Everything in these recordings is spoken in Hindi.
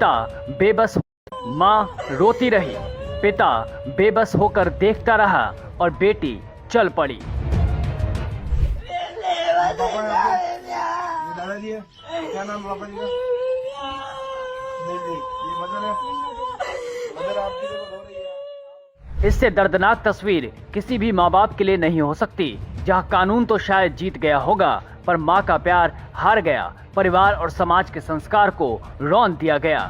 पिता बेबस, माँ रोती रही। पिता बेबस होकर देखता रहा और बेटी चल पड़ी। दादाजी है, क्या नाम पापा जी का? नहीं, ये मदर है। मदर आपकी तो रो रही है। इससे दर्दनाक तस्वीर किसी भी माँ बाप के लिए नहीं हो सकती, जहाँ कानून तो शायद जीत गया होगा पर माँ का प्यार हार गया, परिवार और समाज के संस्कार को रौंद दिया गया।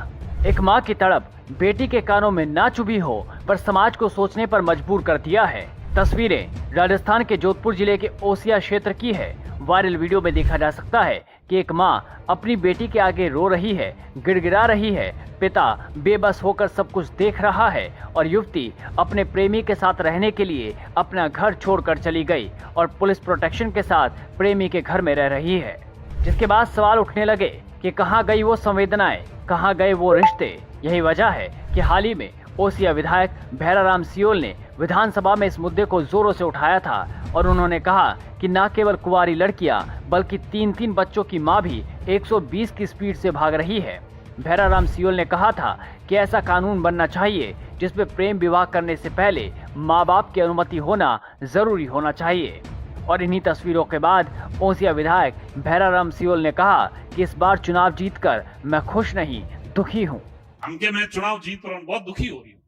एक माँ की तड़प बेटी के कानों में ना चुभी हो पर समाज को सोचने पर मजबूर कर दिया है। तस्वीरें राजस्थान के जोधपुर जिले के ओसिया क्षेत्र की है। वायरल वीडियो में देखा जा सकता है कि एक माँ अपनी बेटी के आगे रो रही है, गिड़गिड़ा रही है। पिता बेबस होकर सब कुछ देख रहा है और युवती अपने प्रेमी के साथ रहने के लिए अपना घर छोड़कर चली गई और पुलिस प्रोटेक्शन के साथ प्रेमी के घर में रह रही है। जिसके बाद सवाल उठने लगे कि कहाँ गई वो संवेदनाएं, कहाँ गए वो रिश्ते। यही वजह है कि हाल ही में ओसिया विधायक भैराराम सियोल ने विधानसभा में इस मुद्दे को जोरों से उठाया था और उन्होंने कहा कि न केवल कुंवारी लड़कियां बल्कि 3-3 बच्चों की मां भी 120 की स्पीड से भाग रही है। भैराराम सियोल ने कहा था कि ऐसा कानून बनना चाहिए जिसमें प्रेम विवाह करने से पहले माँ बाप की अनुमति होना जरूरी होना चाहिए। और इन्हीं तस्वीरों के बाद ओसिया विधायक भैराराम सियोल ने कहा कि इस बार चुनाव जीतकर मैं खुश नहीं, दुखी हूँ। हमके मैं चुनाव जीत पर बहुत दुखी हो रही हूँ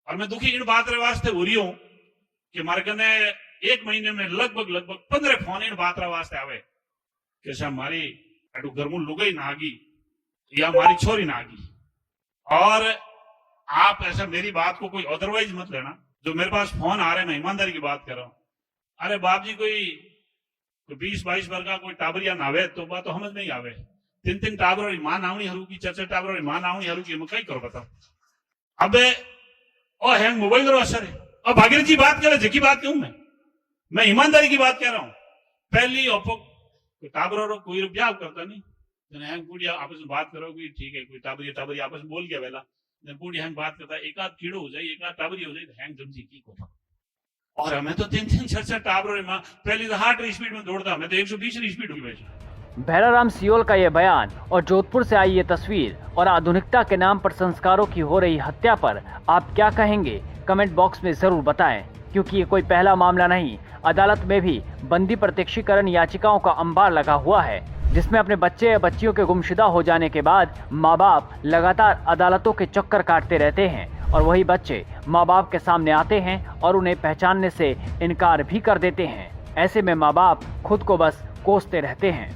और मैं दुखी इन बात वास्ते हो रही हूँ कि हमारे कने एक महीने में लगभग 15 फोन इन बात वास्ते आवे कि हमारी घर में लुगाई नागी या हमारी छोरी नागी। और आप ऐसा मेरी बात को कोई अदरवाइज मत लेना। जो मेरे पास फोन आ रहे हैं, मैं ईमानदारी की बात कर रहा हूँ। अरे बाप जी कोई 20-22 वर्ष का कोई टाबरिया नावे तो बात तो समझ नहीं आवे। 3-3 टाबर मां नावनी हरू की 4-4 टाबर मां नावनी हरू की कई करो बताओ। अबे ओ हैंग मोबाइल रो असर है और भागीरथ जी बात करे जकी बात कहूं मैं ईमानदारी की बात कह रहा हूं। पहली ओपो टाबरो रो कोई ब्याह करता नहीं हैंग पूरी आपस में बात करो कोई ठीक है, कोई टाबरी आपस में बोल गया वेला पूरी हैंग बात करता, एक आध कीड़ो हो जाए, एक आध टाबरी हो जाए तो हैंग जमजी की को। और हमें तो 3-3 4-4 टाबरों में पहली तो 60 स्पीड में दौड़ता, मैं तो 120 स्पीड हो गई। भैराराम सियोल का ये बयान और जोधपुर से आई ये तस्वीर और आधुनिकता के नाम पर संस्कारों की हो रही हत्या पर आप क्या कहेंगे? कमेंट बॉक्स में जरूर बताएं, क्योंकि ये कोई पहला मामला नहीं। अदालत में भी बंदी प्रत्यक्षीकरण याचिकाओं का अंबार लगा हुआ है, जिसमें अपने बच्चे या बच्चियों के गुमशुदा हो जाने के बाद माँ बाप लगातार अदालतों के चक्कर काटते रहते हैं और वही बच्चे माँ बाप के सामने आते हैं और उन्हें पहचानने से इनकार भी कर देते हैं। ऐसे में माँ बाप खुद को बस कोसते रहते हैं।